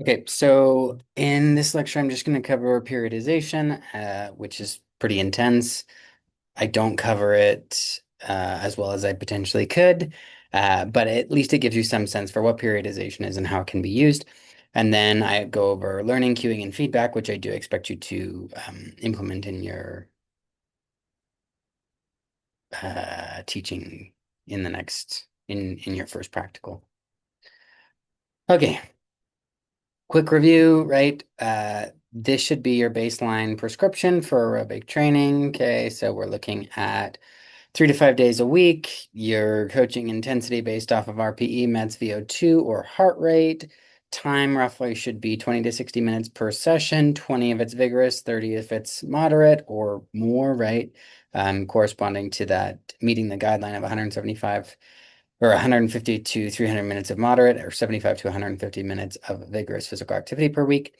Okay, so in this lecture, I'm just going to cover periodization, which is pretty intense. I don't cover it as well as I potentially could, but at least it gives you some sense for what periodization is and how it can be used. And then I go over learning, cueing, and feedback, which I do expect you to implement in your teaching in the next in your first practical. Okay, quick review, right? This should be your baseline prescription for aerobic training. Okay, so we're looking at 3 to 5 days a week. Your coaching intensity based off of RPE, METs, VO2, or heart rate. Time roughly should be 20 to 60 minutes per session, 20 if it's vigorous, 30 if it's moderate or more, right? Corresponding to that meeting the guideline of 175 or 150 to 300 minutes of moderate or 75 to 150 minutes of vigorous physical activity per week.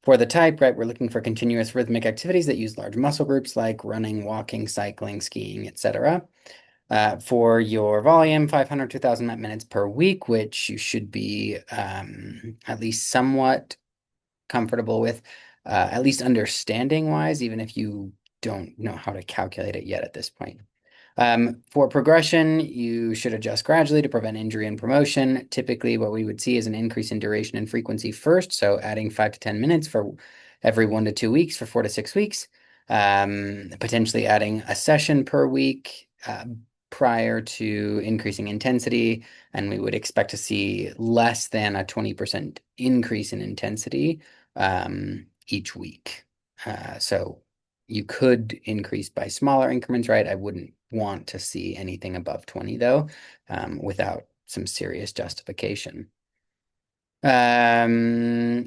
For the type, right, we're looking for continuous rhythmic activities that use large muscle groups like running, walking, cycling, skiing, etc. For your volume, 500 to 1,000 minutes per week, which you should be at least somewhat comfortable with, at least understanding wise, even if you don't know how to calculate it yet at this point. For progression, you should adjust gradually to prevent injury and promotion. Typically, what we would see is an increase in duration and frequency first, so adding 5 to 10 minutes for every 1 to 2 weeks for 4 to 6 weeks. Potentially adding a session per week prior to increasing intensity, and we would expect to see less than a 20% increase in intensity each week. So you could increase by smaller increments, right? I wouldn't want to see anything above 20 though, without some serious justification.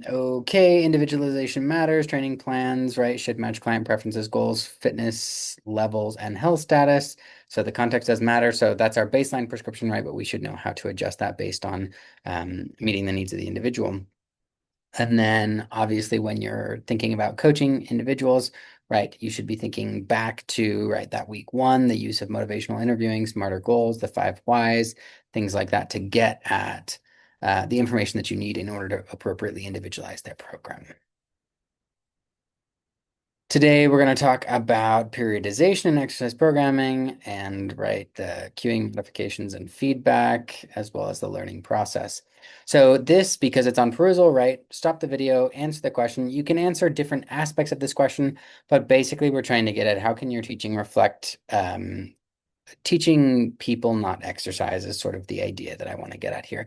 Okay, individualization matters. Training plans, right, should match client preferences, goals, fitness levels, and health status. So the context does matter. So that's our baseline prescription, right? But we should know how to adjust that based on meeting the needs of the individual. And then obviously when you're thinking about coaching individuals, right, you should be thinking back to, right, that week one, the use of motivational interviewing, smarter goals, the 5 whys, things like that to get at the information that you need in order to appropriately individualize their program. Today, we're going to talk about periodization and exercise programming and, right, the cueing modifications and feedback, as well as the learning process. So this, because it's on perusal, right, stop the video, answer the question. You can answer different aspects of this question, but basically we're trying to get at how can your teaching reflect teaching people, not exercise, is sort of the idea that I want to get at here.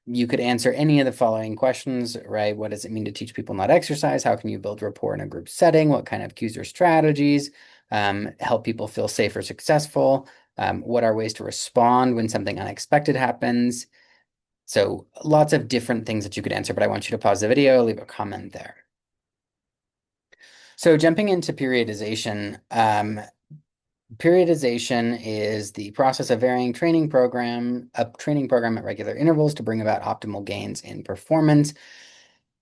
You could answer any of the following questions, right? What does it mean to teach people not exercise? How can you build rapport in a group setting? What kind of cues or strategies help people feel safe or successful? What are ways to respond when something unexpected happens? So lots of different things that you could answer, but I want you to pause the video, leave a comment there. So jumping into periodization, periodization is the process of varying a training program at regular intervals to bring about optimal gains in performance.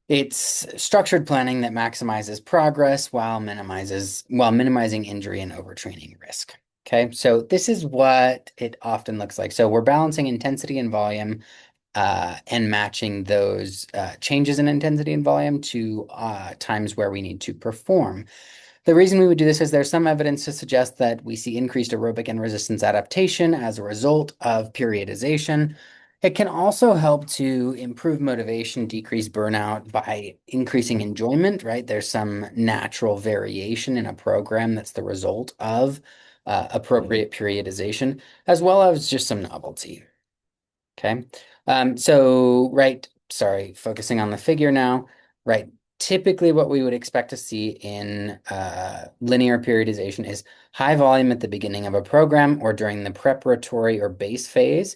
It's structured planning that maximizes progress while minimizing injury and overtraining risk. Okay, so this is what it often looks like. So we're balancing intensity and volume and matching those changes in intensity and volume to times where we need to perform. The reason we would do this is there's some evidence to suggest that we see increased aerobic and resistance adaptation as a result of periodization. It can also help to improve motivation, decrease burnout by increasing enjoyment, right? There's some natural variation in a program that's the result of appropriate periodization, as well as just some novelty. Okay. Right, sorry, focusing on the figure now, right? Typically, what we would expect to see in linear periodization is high volume at the beginning of a program or during the preparatory or base phase.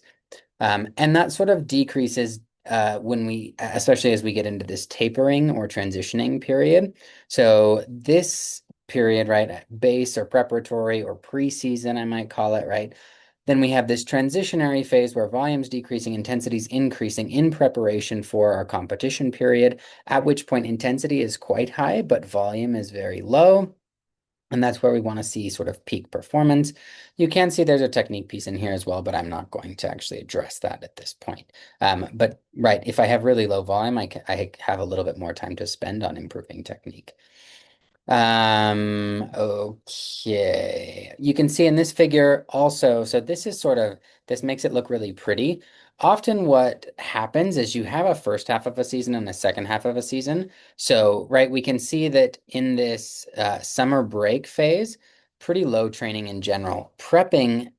And that sort of decreases especially as we get into this tapering or transitioning period. So this period, right, base or preparatory or preseason, I might call it, right? Then we have this transitionary phase where volume's decreasing, intensity's increasing in preparation for our competition period, at which point intensity is quite high, but volume is very low. And that's where we want to see sort of peak performance. You can see there's a technique piece in here as well, but I'm not going to actually address that at this point. But right, if I have really low volume, I have a little bit more time to spend on improving technique. Okay. You can see in this figure also, so this is sort of, this makes it look really pretty. Often what happens is you have a first half of a season and a second half of a season. So, right, we can see that in this summer break phase, pretty low training in general. Prepping,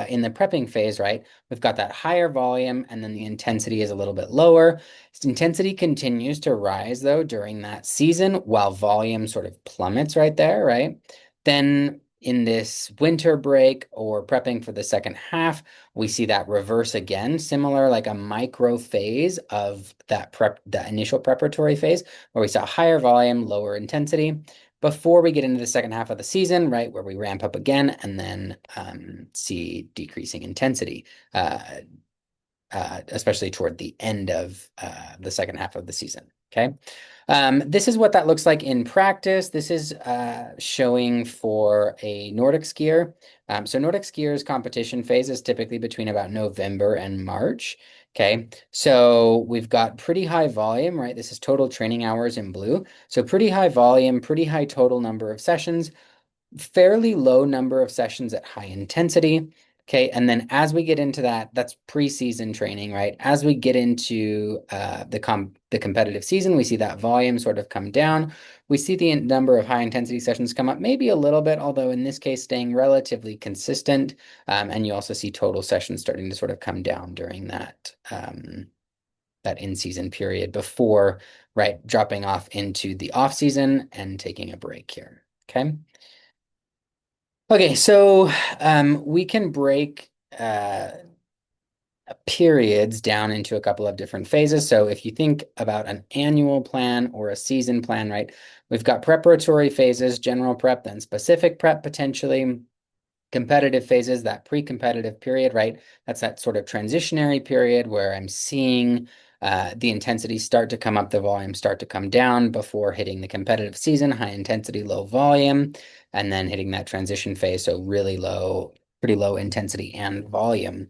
in the prepping phase, right, we've got that higher volume and then the intensity is a little bit lower. Intensity continues to rise though during that season while volume sort of plummets right there, right? Then in this winter break or prepping for the second half, we see that reverse again, similar like a micro phase of that initial preparatory phase where we saw higher volume, lower intensity before we get into the second half of the season, right, where we ramp up again and then see decreasing intensity. Especially toward the end of the second half of the season. Okay. This is what that looks like in practice. This is showing for a Nordic skier. So Nordic skiers competition phase is typically between about November and March. Okay, so we've got pretty high volume, right? This is total training hours in blue. So pretty high volume, pretty high total number of sessions, fairly low number of sessions at high intensity. Okay, and then as we get into that, that's preseason training, right? As we get into the competitive season, we see that volume sort of come down. We see the number of high intensity sessions come up, maybe a little bit, although in this case, staying relatively consistent. And you also see total sessions starting to sort of come down during that in-season period before, right, dropping off into the off season and taking a break here. Okay. Okay, so we can break periods down into a couple of different phases. So if you think about an annual plan or a season plan, right, we've got preparatory phases, general prep, then specific prep potentially, competitive phases, that pre-competitive period, right? That's that sort of transitionary period where I'm seeing the intensity start to come up, the volume start to come down before hitting the competitive season, high intensity, low volume, and then hitting that transition phase, so really low, pretty low intensity and volume.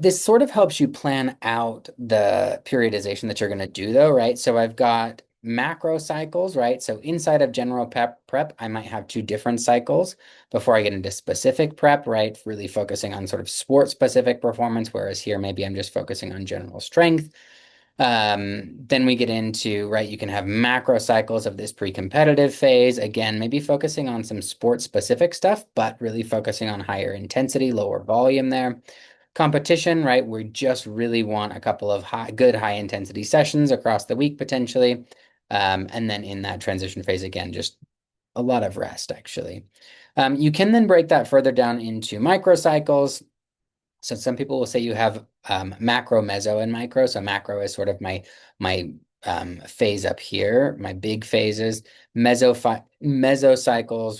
This sort of helps you plan out the periodization that you're going to do, though, right? So I've got macro cycles, right? So inside of general prep, I might have two different cycles before I get into specific prep, right? Really focusing on sort of sport specific performance, whereas here maybe I'm just focusing on general strength. Then we get into, right, you can have macro cycles of this pre-competitive phase. Again, maybe focusing on some sport specific stuff, but really focusing on higher intensity, lower volume there. Competition, right? We just really want a couple of good high intensity sessions across the week potentially. And then in that transition phase, again, just a lot of rest actually. You can then break that further down into microcycles. So some people will say you have macro, meso, and micro. So macro is sort of my phase up here, my big phases, mesocycles,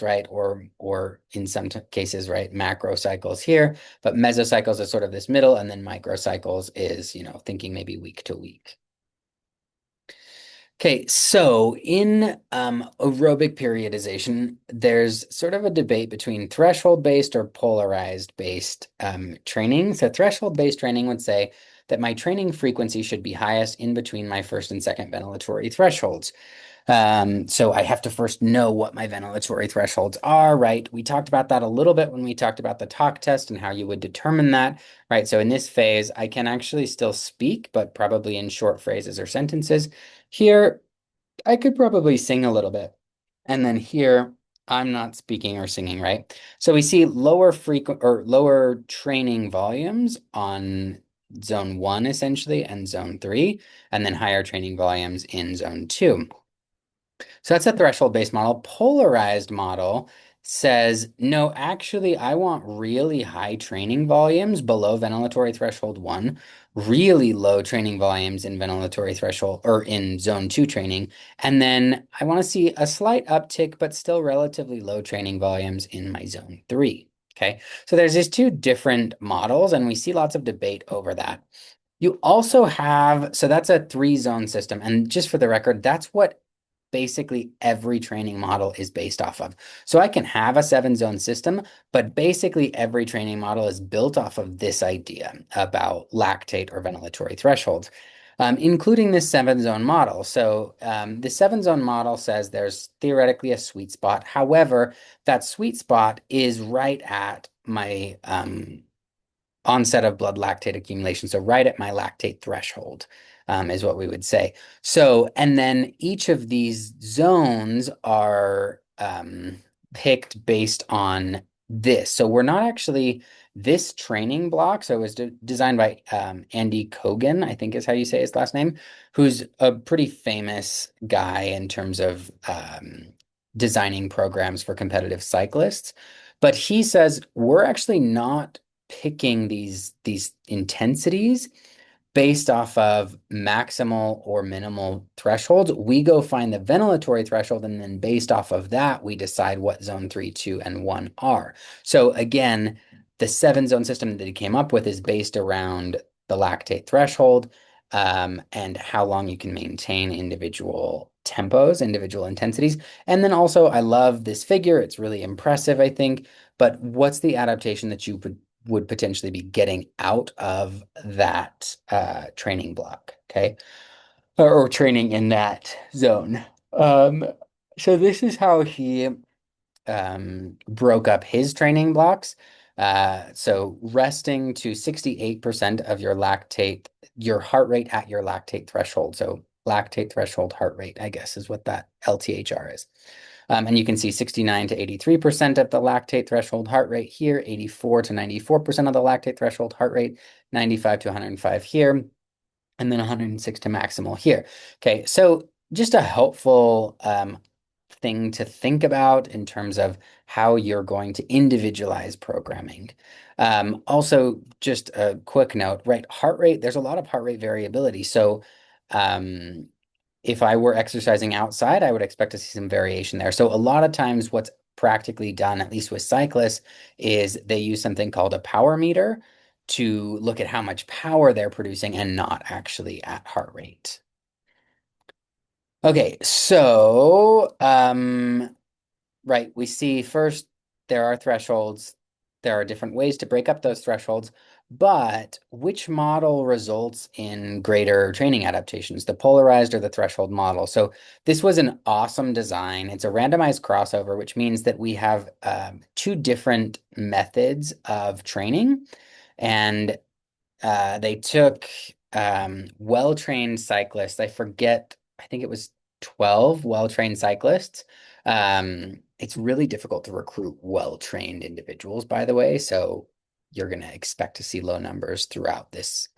right? Or in some cases, right, macro cycles here. But mesocycles is sort of this middle, and then microcycles is, thinking maybe week to week. Okay, so in aerobic periodization, there's sort of a debate between threshold-based or polarized-based training. So threshold-based training would say that my training frequency should be highest in between my first and second ventilatory thresholds. So I have to first know what my ventilatory thresholds are, right? We talked about that a little bit when we talked about the talk test and how you would determine that, right? So in this phase, I can actually still speak, but probably in short phrases or sentences. Here, I could probably sing a little bit. And then here, I'm not speaking or singing, right? So we see lower frequent or lower training volumes on zone 1 essentially and zone 3, and then higher training volumes in zone 2. So that's a threshold-based model. Polarized model says, no, actually, I want really high training volumes below ventilatory threshold 1, really low training volumes in ventilatory threshold or in zone 2 training. And then I want to see a slight uptick, but still relatively low training volumes in my zone 3. Okay, so there's these two different models, and we see lots of debate over that. You also have, so that's a 3-zone system. And just for the record, that's what basically every training model is based off of. So I can have a 7 zone system, but basically every training model is built off of this idea about lactate or ventilatory thresholds, including this 7 zone model. So the 7 zone model says there's theoretically a sweet spot. However, that sweet spot is right at my onset of blood lactate accumulation. So right at my lactate threshold, is what we would say. So, and then each of these zones are picked based on this. So we're not actually this training block. So it was designed by Andy Kogan, I think is how you say his last name, who's a pretty famous guy in terms of designing programs for competitive cyclists. But he says we're actually not picking these intensities based off of maximal or minimal thresholds. We go find the ventilatory threshold, and then based off of that, we decide what zone 3, 2, and 1 are. So again, the 7 zone system that he came up with is based around the lactate threshold, and how long you can maintain individual tempos, individual intensities. And then also, I love this figure. It's really impressive, I think. But what's the adaptation that you would potentially be getting out of that training block, okay? Or training in that zone. Um, so this is how he broke up his training blocks. So resting to 68% of your lactate, your heart rate at your lactate threshold. So lactate threshold heart rate, I guess, is what that LTHR is. And you can see 69 to 83% of the lactate threshold heart rate here, 84 to 94% of the lactate threshold heart rate, 95 to 105 here, and then 106 to maximal here. Okay, so just a helpful thing to think about in terms of how you're going to individualize programming. Also, just a quick note, right? Heart rate, there's a lot of heart rate variability. So if I were exercising outside, I would expect to see some variation there. So a lot of times what's practically done, at least with cyclists, is they use something called a power meter to look at how much power they're producing and not actually at heart rate. Okay, so right, we see first there are thresholds. There are different ways to break up those thresholds, but which model results in greater training adaptations, the polarized or the threshold model? So this was an awesome design. It's a randomized crossover, which means that we have two different methods of training, and they took well-trained cyclists. I forget, I think it was 12 well-trained cyclists. It's really difficult to recruit well-trained individuals, by the way. So you're going to expect to see low numbers throughout this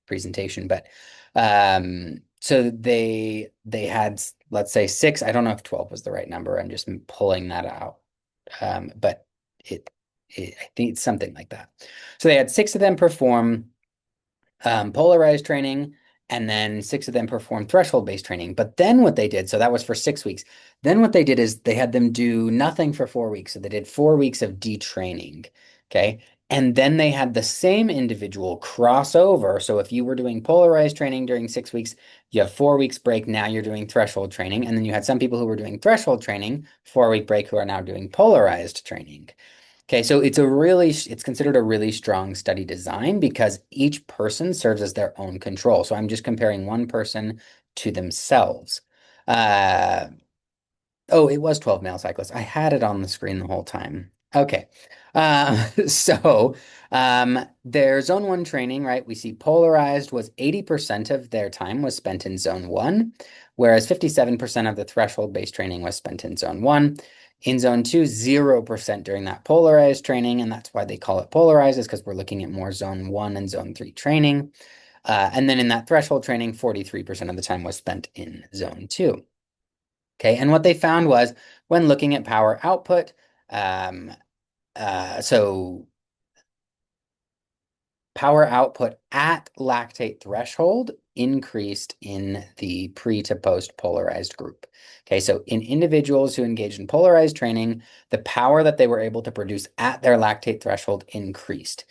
presentation. But so they had, let's say 6. I don't know if 12 was the right number. I'm just pulling that out. But I think it's something like that. So they had 6 of them perform polarized training, and then 6 of them performed threshold-based training. But then what they did, so that was for 6 weeks. Then what they did is they had them do nothing for 4 weeks. So they did 4 weeks of detraining. Okay. And then they had the same individual cross over. So if you were doing polarized training during 6 weeks, you have 4 weeks break. Now you're doing threshold training. And then you had some people who were doing threshold training, 4-week break, who are now doing polarized training. Okay, so it's considered a really strong study design because each person serves as their own control. So I'm just comparing one person to themselves. Uh, Oh, it was 12 male cyclists. I had it on the screen the whole time. Okay. So their zone 1 training, right? We see polarized was 80% of their time was spent in zone 1, whereas 57% of the threshold-based training was spent in zone 1. In zone 2, 0% during that polarized training, and that's why they call it polarized, is because we're looking at more zone 1 and zone 3 training. And then in that threshold training, 43% of the time was spent in zone 2. Okay, and what they found was when looking at power output, um, so power output at lactate threshold increased in the pre to post polarized group. Okay, so in individuals who engaged in polarized training, the power that they were able to produce at their lactate threshold increased.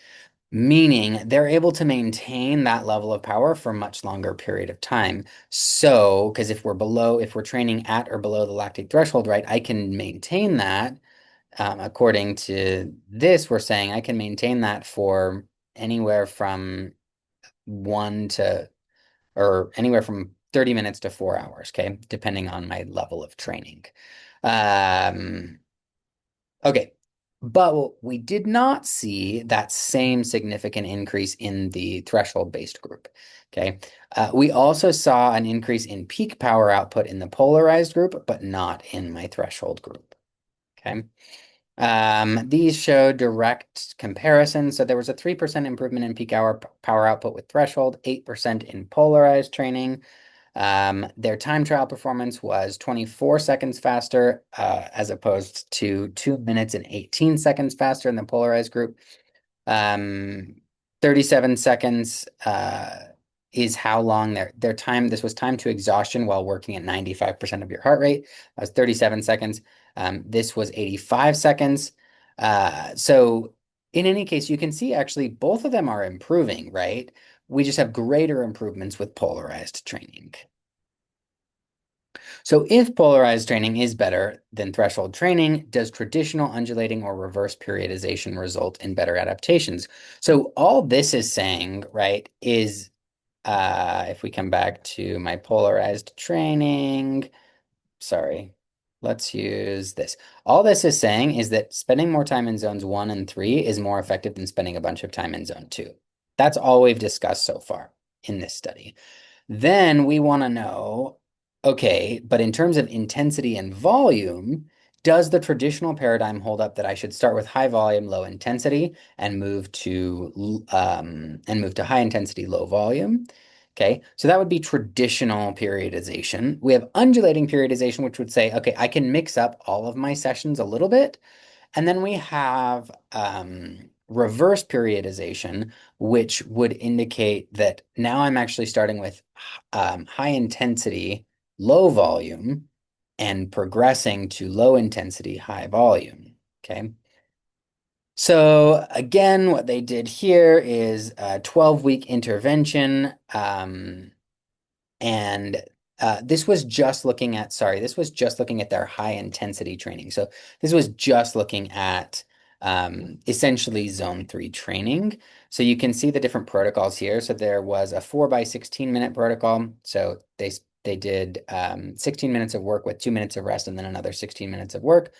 meaning they're able to maintain that level of power for a much longer period of time. So, because if we're training at or below the lactate threshold, right, I can maintain that. According to this, we're saying I can maintain that for anywhere from one to, or anywhere from 30 minutes to 4 hours, okay, depending on my level of training. Um, Okay. But we did not see that same significant increase in the threshold-based group. Okay. We also saw an increase in peak power output in the polarized group, but not in my threshold group. Okay. These show direct comparison. So there was a 3% improvement in peak hour power output with threshold, 8% in polarized training. Their time trial performance was 24 seconds faster, as opposed to 2 minutes and 18 seconds faster in the polarized group. Um, 37 seconds is how long their time. This was time to exhaustion while working at 95% of your heart rate. That was 37 seconds. This was 85 seconds. So in any case, you can see actually both of them are improving, right? We just have greater improvements with polarized training. So if polarized training is better than threshold training, does traditional undulating or reverse periodization result in better adaptations? So all this is saying, right, is if we come back to my polarized training, sorry, let's use this. All this is saying is that spending more time in zones 1 and 3 is more effective than spending a bunch of time in zone 2. That's all we've discussed so far in this study. Then we want to know, okay, but in terms of intensity and volume, does the traditional paradigm hold up that I should start with high volume, low intensity, and move to high intensity, low volume? Okay, so that would be traditional periodization. We have undulating periodization, which would say, okay, I can mix up all of my sessions a little bit. And then we have reverse periodization, which would indicate that now I'm actually starting with high intensity, low volume, and progressing to low intensity, high volume. Okay. So again, what they did here is a 12-week intervention. And this was just looking at, sorry, this was just looking at their high intensity training. So this was just looking at essentially zone 3 training. So you can see the different protocols here. So there was a 4 by 16 minute protocol. So they did 16 minutes of work with 2 minutes of rest and then another 16 minutes of work.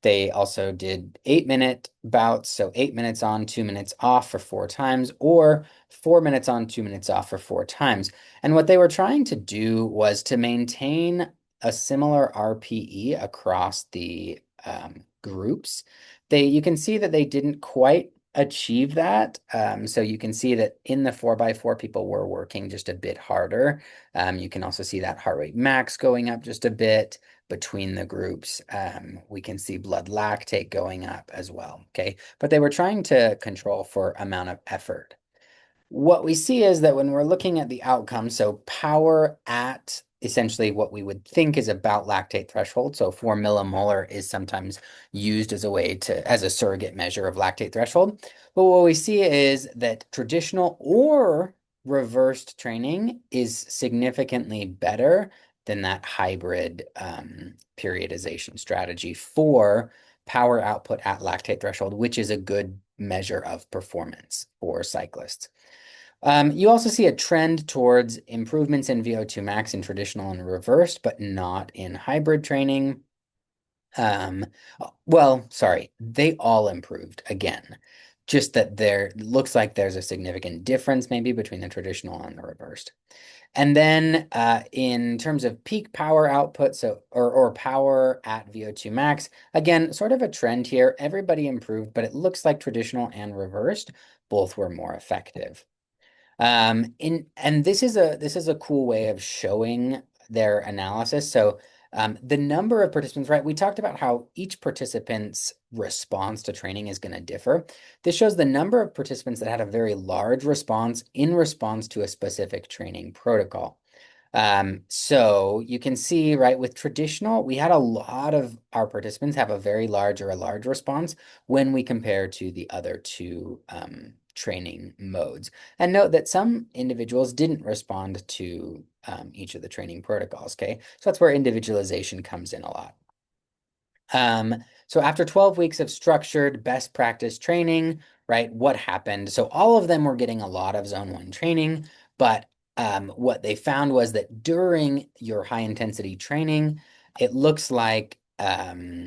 They also did 8-minute bouts, so 8 minutes on, 2 minutes off for 4 times, or 4 minutes on, 2 minutes off for 4 times. And what they were trying to do was to maintain a similar RPE across the groups. You can see that they didn't quite achieve that. So you can see that in the 4 by 4, people were working just a bit harder. You can also see that heart rate max going up just a bit between the groups. We can see blood lactate going up as well, okay? But they were trying to control for amount of effort. What we see is that when we're looking at the outcome, so power at essentially what we would think is about lactate threshold, so 4 millimolar is sometimes used as a way to, as a surrogate measure of lactate threshold. But what we see is that traditional or reversed training is significantly better than that hybrid periodization strategy for power output at lactate threshold, which is a good measure of performance for cyclists. You also see a trend towards improvements in VO2 max in traditional and reversed, but not in hybrid training. Well, sorry, they all improved again. Just that there looks like there's a significant difference maybe between the traditional and the reversed. And then in terms of peak power output, so or power at VO2 max, again, sort of a trend here. Everybody improved, but it looks like traditional and reversed both were more effective. And this is a cool way of showing their analysis. So the number of participants, right? We talked about how each participant's response to training is going to differ. This shows the number of participants that had a very large response in response to a specific training protocol. So you can see, right, with traditional, we had a lot of our participants have a very large or a large response when we compare to the other two training modes. And note that some individuals didn't respond to each of the training protocols, okay? So that's where individualization comes in a lot. So after 12 weeks of structured best practice training, right, what happened? So all of them were getting a lot of zone one training, but what they found was that during your high intensity training, it looks like that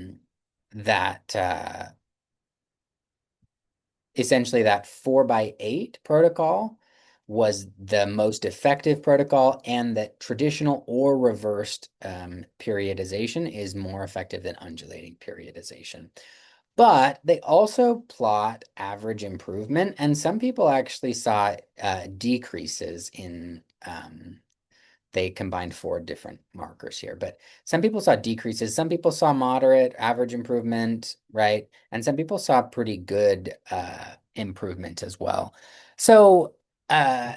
essentially that 4x8 protocol was the most effective protocol, and that traditional or reversed periodization is more effective than undulating periodization. But they also plot average improvement, and some people actually saw decreases in they combined four different markers here, but some people saw decreases, some people saw moderate average improvement, right? And some people saw pretty good improvement as well. So uh,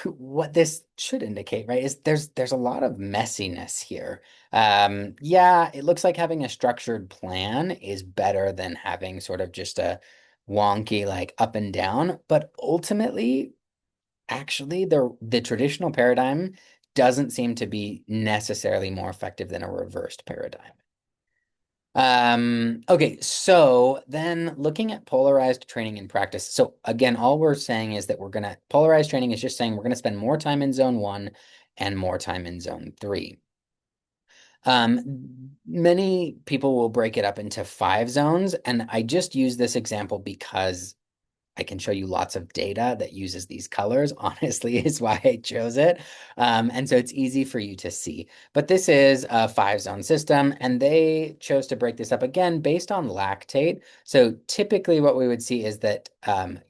what this should indicate, right, is there's a lot of messiness here. Yeah, it looks like having a structured plan is better than having sort of just a wonky like up and down, but ultimately actually, the traditional paradigm doesn't seem to be necessarily more effective than a reversed paradigm. Okay, so then looking at polarized training and practice. So again, all we're saying is that polarized training is just saying we're gonna spend more time in zone one and more time in zone three. Many people will break it up into 5 zones, and I just use this example because I can show you lots of data that uses these colors, honestly, is why I chose it. And so it's easy for you to see. But this is a 5-zone system, and they chose to break this up again based on lactate. So typically what we would see is that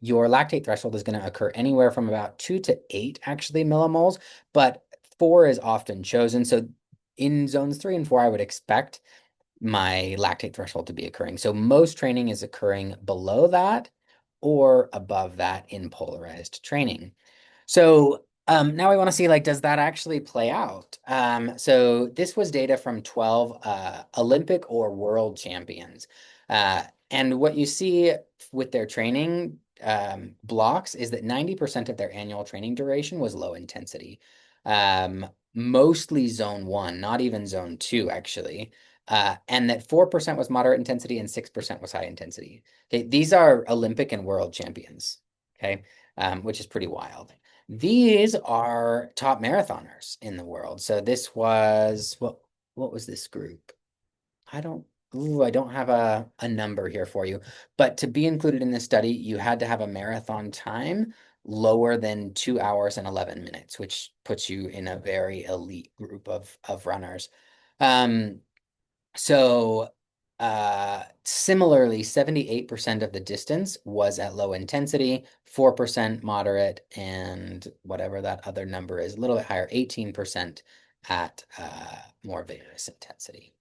your lactate threshold is going to occur anywhere from about 2 to 8, actually, millimoles, but 4 is often chosen. So in zones 3 and 4, I would expect my lactate threshold to be occurring. So most training is occurring below that or above that in polarized training. So now we want to see, like, does that actually play out? So this was data from 12 Olympic or world champions. And what you see with their training blocks is that 90% of their annual training duration was low intensity. Mostly zone one, not even zone two, actually. And that 4% was moderate intensity and 6% was high intensity. Okay, these are Olympic and world champions, okay, which is pretty wild. These are top marathoners in the world. So this was what was this group? I don't I don't have a number here for you. But to be included in this study, you had to have a marathon time lower than 2 hours and 11 minutes, which puts you in a very elite group of runners. Um, so similarly, 78% of the distance was at low intensity, 4% moderate, and whatever that other number is, a little bit higher, 18% at more vigorous intensity.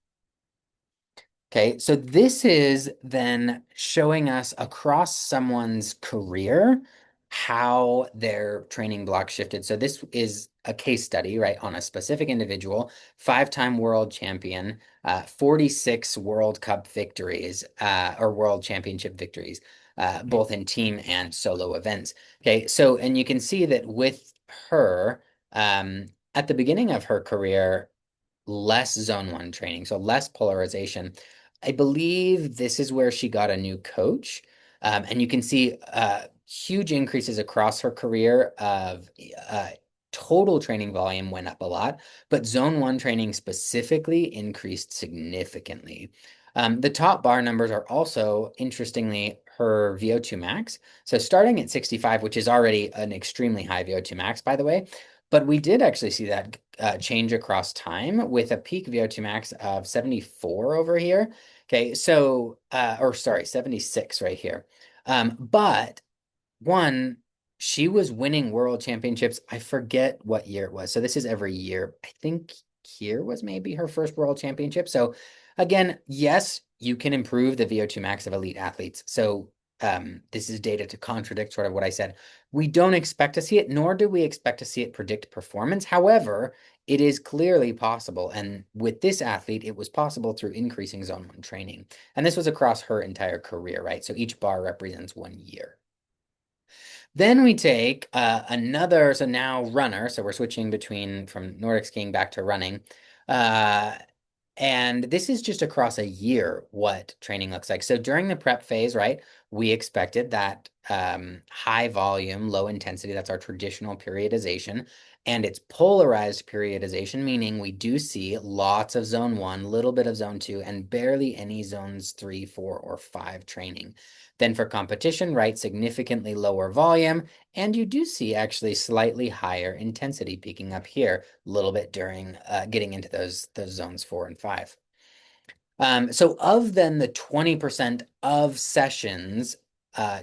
Okay, so this is then showing us across someone's career how their training block shifted. So this is a case study, right, on a specific individual, 5-time world champion, 46 World Cup victories, or World Championship victories, both in team and solo events. Okay, so, and you can see that with her, at the beginning of her career, less zone one training, so less polarization. I believe this is where she got a new coach. And you can see huge increases across her career of total training volume went up a lot, but zone one training specifically increased significantly. The top bar numbers are also, interestingly, her VO2 max. So starting at 65, which is already an extremely high VO2 max, by the way, but we did actually see that change across time with a peak VO2 max of 74 over here. Okay, so, or sorry, 76 right here. But one, she was winning world championships. I forget what year it was. So this is every year. I think here was maybe her first world championship. So again, yes, you can improve the VO2 max of elite athletes. So this is data to contradict sort of what I said. We don't expect to see it, nor do we expect to see it predict performance. However, it is clearly possible. And with this athlete, it was possible through increasing zone one training. And this was across her entire career, right? So each bar represents 1 year. Then we take another, so now runner, so we're switching between from Nordic skiing back to running. Uh, and this is just across a year what training looks like. So during the prep phase, right, we expected that high volume, low intensity, that's our traditional periodization. And it's polarized periodization, meaning we do see lots of zone one, little bit of zone two, and barely any zones three, four, or five training. Then for competition, right, significantly lower volume, and you do see actually slightly higher intensity peaking up here a little bit during getting into those zones four and five. So of then the 20% of sessions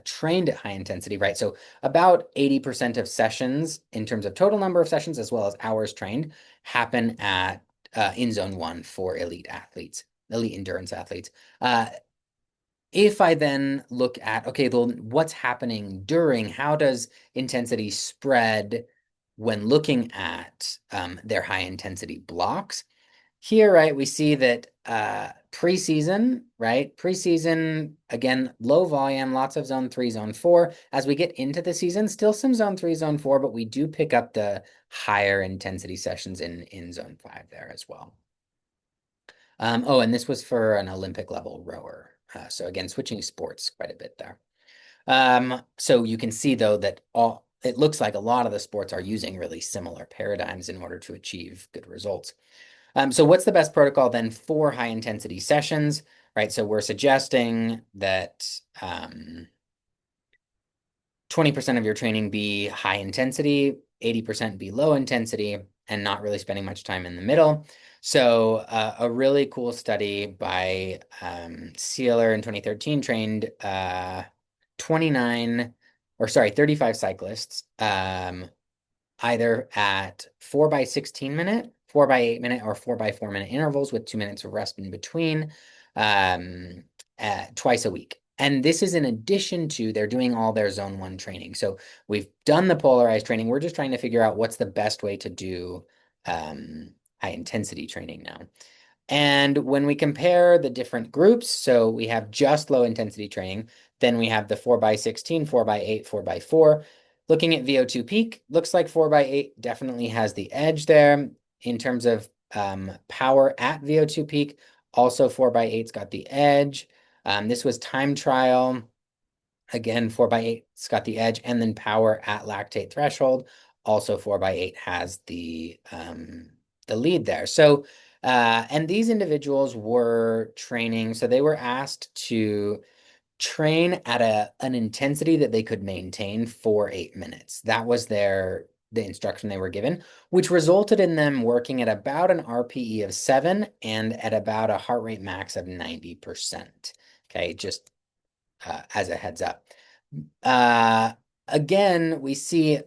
trained at high intensity, right? So about 80% of sessions in terms of total number of sessions as well as hours trained happen at in zone one for elite athletes, elite endurance athletes. If I then look at, okay, well, what's happening during, how does intensity spread when looking at their high intensity blocks? Here, right, we see that preseason, right? Preseason, again, low volume, lots of zone three, zone four. As we get into the season, still some zone three, zone four, but we do pick up the higher intensity sessions in zone five there as well. Oh, and this was for an Olympic level rower. So again, switching sports quite a bit there. So you can see though that it looks like a lot of the sports are using really similar paradigms in order to achieve good results. So what's the best protocol then for high intensity sessions, right? So we're suggesting that 20% of your training be high intensity, 80% be low intensity, and not really spending much time in the middle. So a really cool study by Sealer in 2013 trained 29, or sorry, 35 cyclists, either at 4 by 16 minute, 4 by 8 minute, or 4 by 4 minute intervals with 2 minutes of rest in between, um, twice a week. And this is in addition to they're doing all their zone one training. So we've done the polarized training. We're just trying to figure out what's the best way to do high intensity training now. And when we compare the different groups, so we have just low intensity training, then we have the 4 by 16, 4 by 8, 4 by 4. Looking at VO2 peak, looks like 4 by 8 definitely has the edge there. In terms of power at VO2 peak, also 4 by 8's got the edge. This was time trial. Again, 4 by 8's got the edge, and then power at lactate threshold. Also 4 by 8 has the lead there. So, and these individuals were training, so they were asked to train at an intensity that they could maintain for 8 minutes. That was the instruction they were given, which resulted in them working at about an RPE of 7 and at about a heart rate max of 90%. Okay, just as a heads up. Uh, Again, we see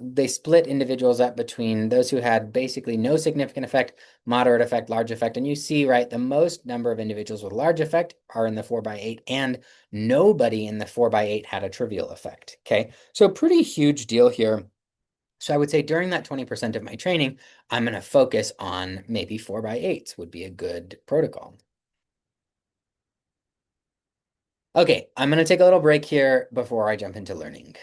they split individuals up between those who had basically no significant effect, moderate effect, large effect. And you see, right, the most number of individuals with large effect are in the 4 by 8, and nobody in the 4 by 8 had a trivial effect. Okay, so pretty huge deal here. So I would say during that 20% of my training, I'm going to focus on maybe 4 by 8s would be a good protocol. Okay, I'm going to take a little break here before I jump into learning.